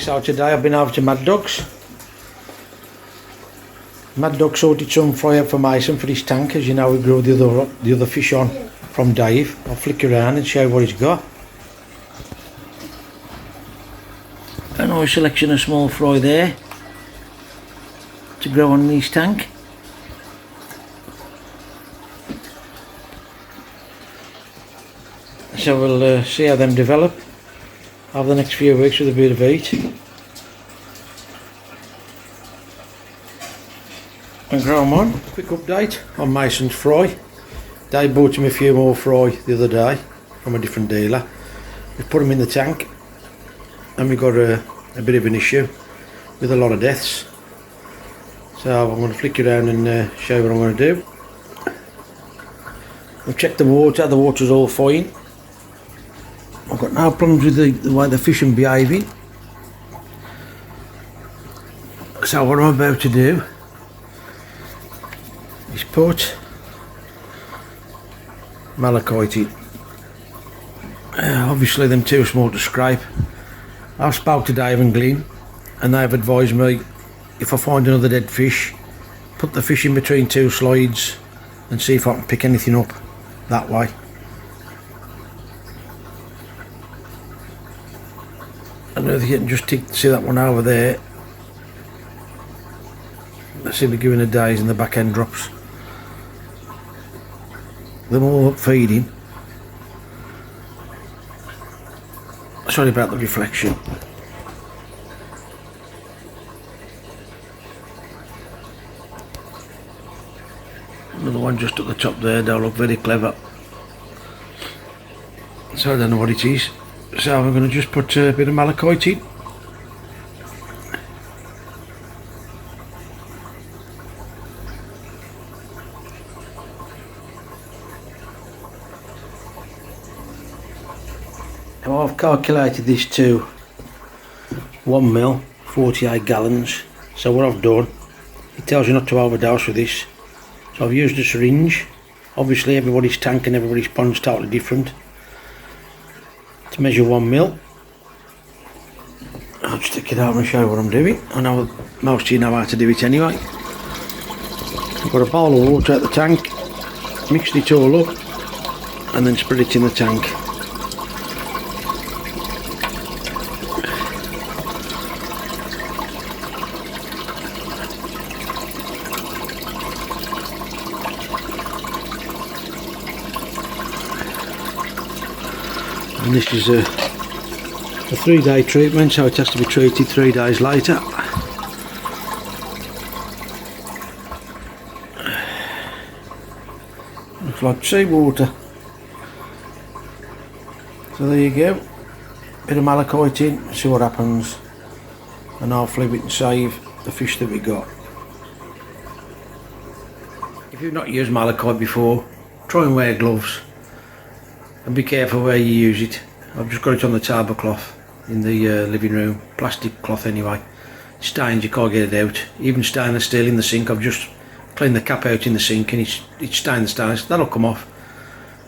So today I've been over to Mad Dog's. Mad Dog sorted some fry out for Mason for his tank. As you know, we grew the other fish on from Dave. I'll flick around and show you what he's got. A nice selection of small fry there to grow on his tank. So we'll see how them develop over the next few weeks with a bit of heat. And grow them on. Quick update on Mason's fry. Dave bought him a few more fry the other day from a different dealer. We put them in the tank and we got a bit of an issue with a lot of deaths. So I'm going to flick you around and show you what I'm going to do. We've checked the water's all fine. I've got no problems with the way the fish are behaving. So what I'm about to do is put Malachite in. Obviously them too small to scrape. I've spoke to Dave and Glyn and they've advised me if I find another dead fish, put the fish in between two slides and see if I can pick anything up that way. I don't know if you can just see that one over there. They seem to be giving a daze and the back end drops. They're all up feeding. Sorry about the reflection. Another one just at the top there, they'll look very clever. So I don't know what it is. So I'm going to just put a bit of Malachite in. Now I've calculated this to 1 mil, 48 gallons. So what I've done, it tells you not to overdose with this. So I've used a syringe. Obviously everybody's tank and everybody's pond's totally different. To measure 1 mil. I'll just stick it out and show you what I'm doing. I know most of you know how to do it anyway. I've got a bowl of water at the tank, mixed it all up and then spread it in the tank. And this is a 3-day treatment, so it has to be treated 3 days later. Looks like seawater. So there you go. Bit of Malachite in, see what happens. And hopefully we can save the fish that we got. If you've not used Malachite before, try and wear gloves. And be careful where you use it. I've just got it on the tablecloth in the living room, plastic cloth anyway. Stains, you can't get it out. Even stainless steel in the sink, I've just cleaned the cap out in the sink and it's stained the stainless. That'll come off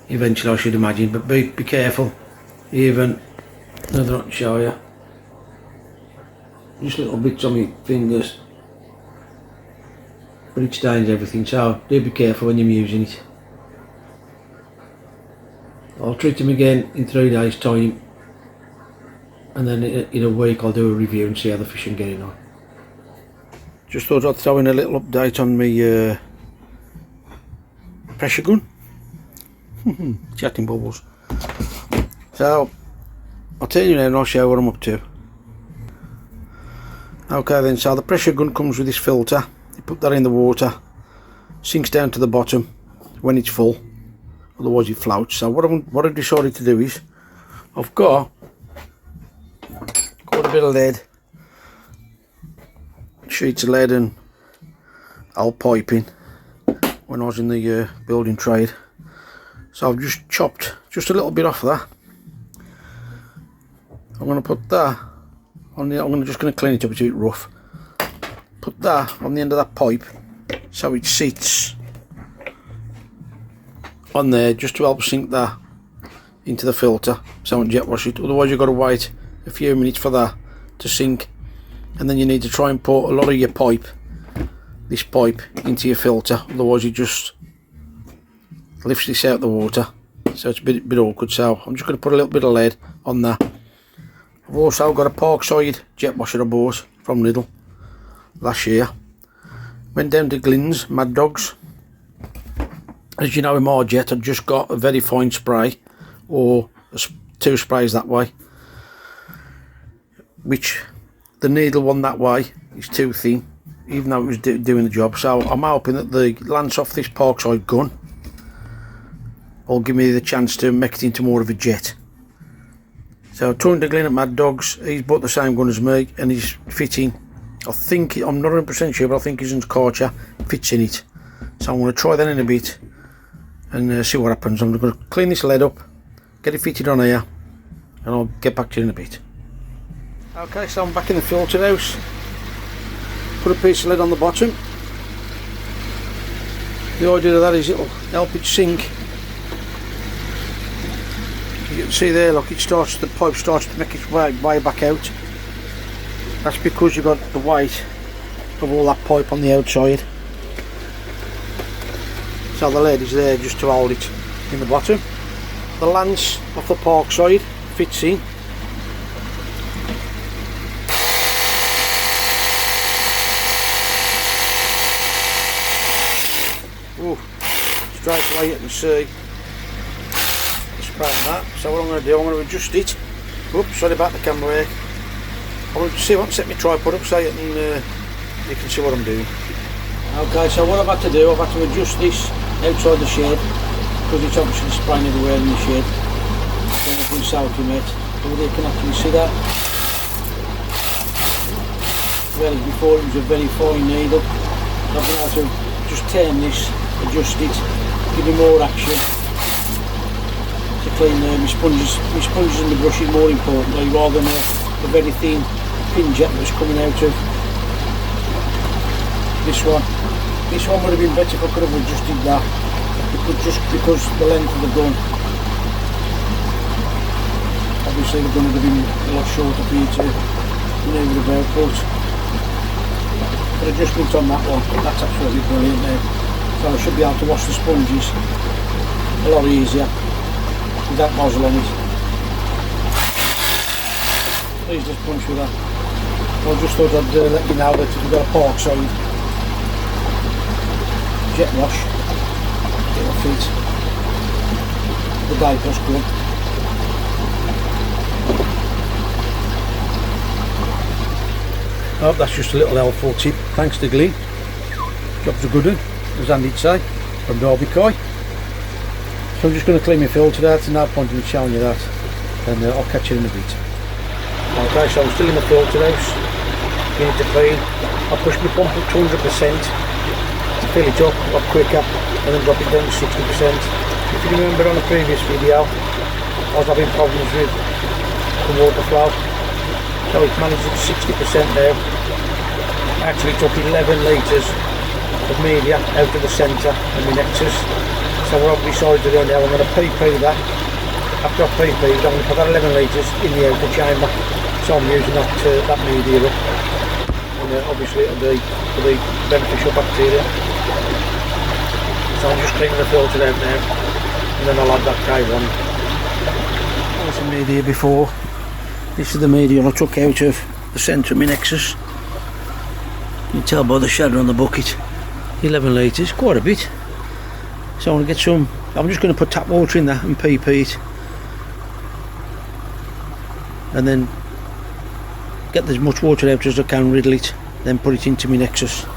eventually, I should imagine, but be careful. Even, I don't show you, just little bits on my fingers, but it stains everything, so do be careful when you're using it. I'll treat them again in 3 days time and then in a week I'll do a review and see how the fish are getting on. Just thought I'd throw in a little update on my pressure gun. Chatting bubbles. So I'll turn you around and I'll show you what I'm up to. Okay then, so the pressure gun comes with this filter. You put that in the water, sinks down to the bottom when it's full. Otherwise it floats. So what I've decided to do is I've got quite a bit of lead, sheets of lead and old piping when I was in the building trade. So I've just chopped just a little bit off that. I'm going to put that on the, just going to clean it up, it's a bit rough. Put that on the end of that pipe so it sits on there just to help sink that into the filter so I won't jet wash it. Otherwise you've got to wait a few minutes for that to sink, and then you need to try and put a lot of your pipe, this pipe, into your filter, otherwise it just lifts this out of the water, so it's a bit awkward. So I'm just going to put a little bit of lead on that. I've also got a Parkside jet washer I bought from Lidl last year. Went down to Glyn's Mad Dogs. As you know, in my jet I've just got a very fine spray, or 2 sprays that way, which the needle one that way is too thin, even though it was doing the job. So I'm hoping that the lance off this Parkside gun will give me the chance to make it into more of a jet. So Tony Glyn at Mad Dogs, he's bought the same gun as me, and he's fitting, I think, I'm not 100% sure, but I think his Karcher fits in it. So I'm going to try that in a bit and see what happens. I'm going to clean this lead up, get it fitted on here, and I'll get back to you in a bit. Okay, so I'm back in the filter house. Put a piece of lead on the bottom. The idea of that is it'll help it sink. You can see there, look, the pipe starts to make its way back out. That's because you've got the weight of all that pipe on the outside. So the lead is there just to hold it in the bottom. The lance off the Parkside fits in. Ooh, straight away you can see spraying that. So what I'm going to do, I'm going to adjust it. Oops, sorry about the camera work. I'm going to see what, set my tripod up so you can see what I'm doing. Okay, so what I've had to do, I've had to adjust this outside the shed, because it's obviously spraying everywhere in the shed. Then I've been soaking it. Over there you can actually see that. Whereas before it was a very fine needle. I've been able to just turn this, adjust it, give me more action to clean my sponges and the brush is more importantly, rather than a very thin pin jet that's coming out of this one. This one would have been better if I could have adjusted that, just because the length of the gun. Obviously the gun would have been a lot shorter for you to manoeuvre about, but the adjustment on that one, that's absolutely brilliant there. So I should be able to wash the sponges a lot easier with that nozzle on it. Please just punch with that. I just thought I'd let you know that if you've got a Parkside jet wash, it'll fit the diaper's good. Oh, that's just a little helpful tip, thanks to Glyn. Job's a good one, as Andy'd say, from Derby Coy. So I'm just going to clean my filter out, and no point in showing you that, and I'll catch you in a bit. Okay, so I'm still in the filter house, getting it to clean. I push my pump up to 100%. Fill it up a lot quicker and then drop it down to 60%. If you remember on the previous video, I was having problems with the water flow, so it managed at 60% now. Actually took 11 litres of media out of the centre and the nexus, so what I've decided to do now, I'm going to PP that. After I've PP'd, I'm going to put that 11 litres in the outer chamber, so I'm using that media up, and obviously it'll be for the beneficial bacteria. So I'm just cleaning the filter out now, and then I'll add that cave on. There's some media before. This is the media I took out of the centre of my nexus. You can tell by the shadow on the bucket. 11 litres, quite a bit. So I'm going to get some, I'm just going to put tap water in there and PP it. And then get as much water out as I can, riddle it, then put it into my nexus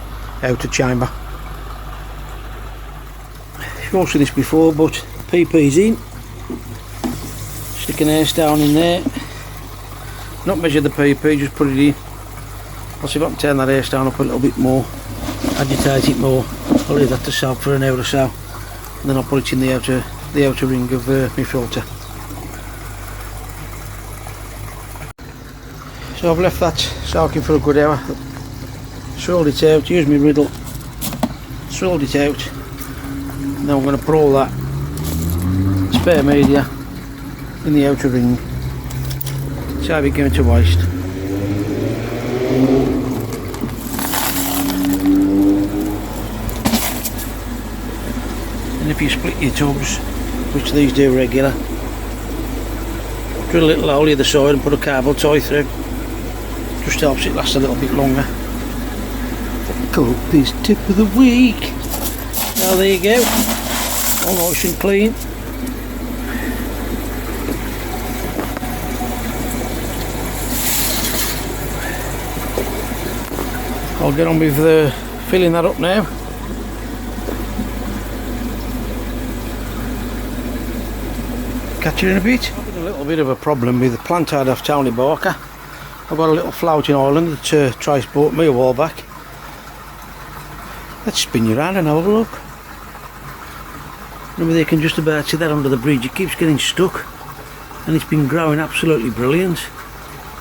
outer chamber. You've all seen this before, but PP's in. Stick an air down in there. Not measure the PP, just put it in. I'll see if I can turn that air down up a little bit more, agitate it more. I'll leave that to soak for an hour or so, and then I'll put it in the outer ring of my filter. So I've left that soaking for a good hour. Swirled it out, used my riddle, swirled it out. Now I'm going to put all that spare media in the outer ring, save it going to waste. And if you split your tubs, which these do regular, drill a little hole either side and put a cable tie through. Just helps it last a little bit longer. Copies tip of the week. Now there you go, all nice and clean. I'll get on with filling that up now. Catch you in a bit. I've got a little bit of a problem with the plant out of Tony Barker. I've got a little floating island that Trace bought me a while back. Let's spin you around and have a look. Remember, you can just about see that under the bridge. It keeps getting stuck, and it's been growing absolutely brilliant.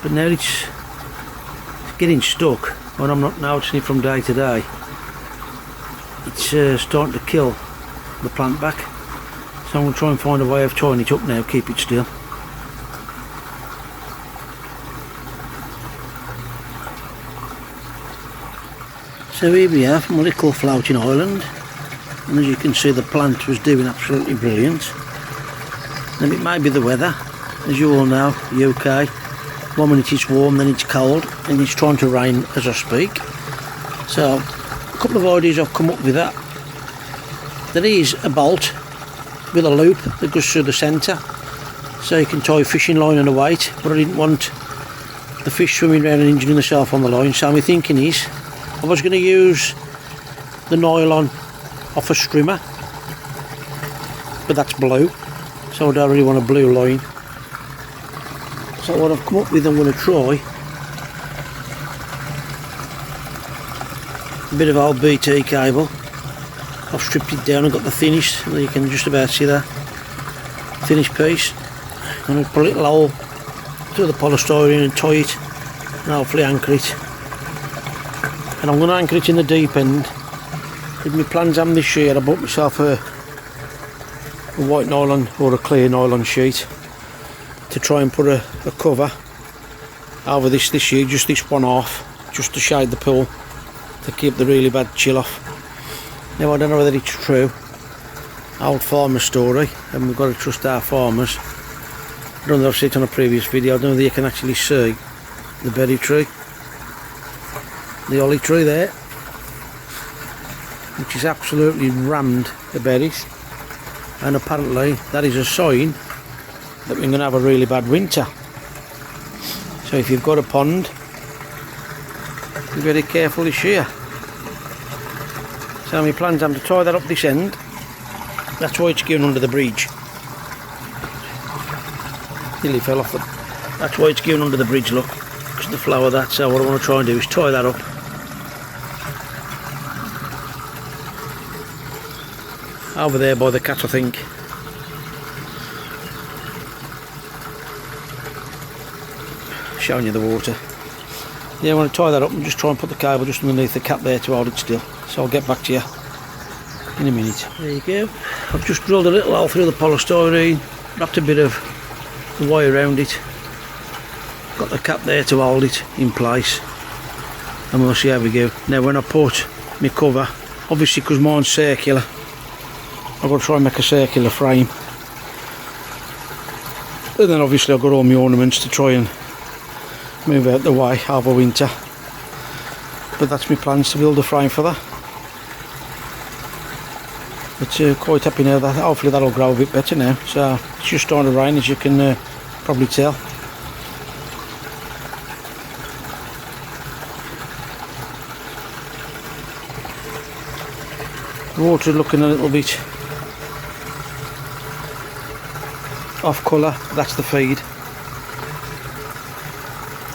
But now it's getting stuck, and I'm not noticing it from day to day. It's starting to kill the plant back. So I'm going to try and find a way of tying it up now, keep it still. So here we have my little floating island, and as you can see the plant was doing absolutely brilliant. Now it may be the weather, as you all know, UK, 1 minute it's warm, then it's cold, and it's trying to rain as I speak. So a couple of ideas I've come up with that. There is a bolt with a loop that goes through the centre, so you can tie a fishing line and a weight, but I didn't want the fish swimming around and injuring themselves on the line. So my thinking is, I was going to use the nylon off a strimmer, but that's blue, so I don't really want a blue line. So what I've come up with, I'm going to try a bit of old BT cable. I've stripped it down and got the thinnest, and you can just about see that finished piece. I'm going to put a little hole through the polystyrene and tie it, and hopefully anchor it. And I'm going to anchor it in the deep end. With my plans on this year, I bought myself a white nylon or a clear nylon sheet to try and put a cover over this year, just this one off, just to shade the pool, to keep the really bad chill off. Now I don't know whether it's true, old farmer story, and we've got to trust our farmers. I don't know if I've seen it on a previous video. I don't know whether you can actually see the berry tree, the holly tree there, which is absolutely rammed the berries, and apparently that is a sign that we're going to have a really bad winter. So if you've got a pond, be very careful this year. So my plans are to tie that up this end. That's why it's going under the bridge. Nearly fell off. That's why it's going under the bridge, look, because of the flow of that. So what I want to try and do is tie that up. Over there by the cat, I think. Showing you the water. Yeah, I want to tie that up and just try and put the cable just underneath the cap there to hold it still. So I'll get back to you in a minute. There you go. I've just drilled a little hole through the polystyrene, wrapped a bit of the wire around it, got the cap there to hold it in place, and we'll see how we go. Now when I put my cover, obviously because mine's circular, I've got to try and make a circular frame, and then obviously I've got all my ornaments to try and move out the way over winter. But that's my plans, to build a frame for that. But quite happy now that hopefully that'll grow a bit better now. So it's just starting to rain, as you can probably tell. The water looking a little bit off colour. That's the feed.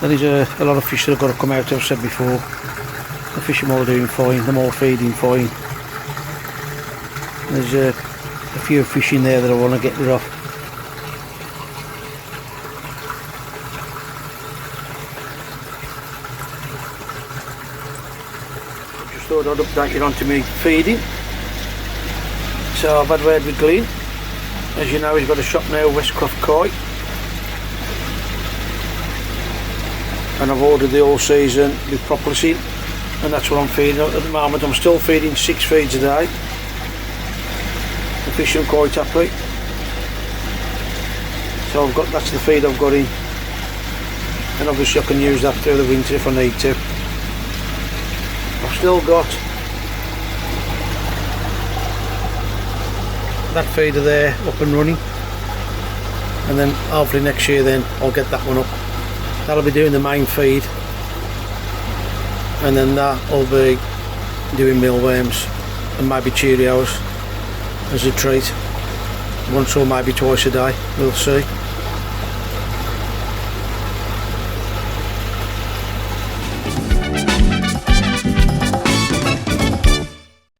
There is a lot of fish that have got to come out, I've said before. The fish are all doing fine, they're all feeding fine. There's a few fish in there that I want to get rid of. Just thought I'd update you onto me feeding. So I've had word with Glenn. As you know, he's got a shop now, Westcroft Koi. and I've ordered the all season with propolis, and that's what I'm feeding at the moment. I'm still feeding 6 feeds a day. The fish are quite happy. So that's the feed I've got in, and obviously I can use that through the winter if I need to. I've still got that feeder there up and running, and then hopefully next year then I'll get that one up. That'll be doing the main feed, and then that will be doing mealworms and maybe Cheerios as a treat, once or maybe twice a day, we'll see.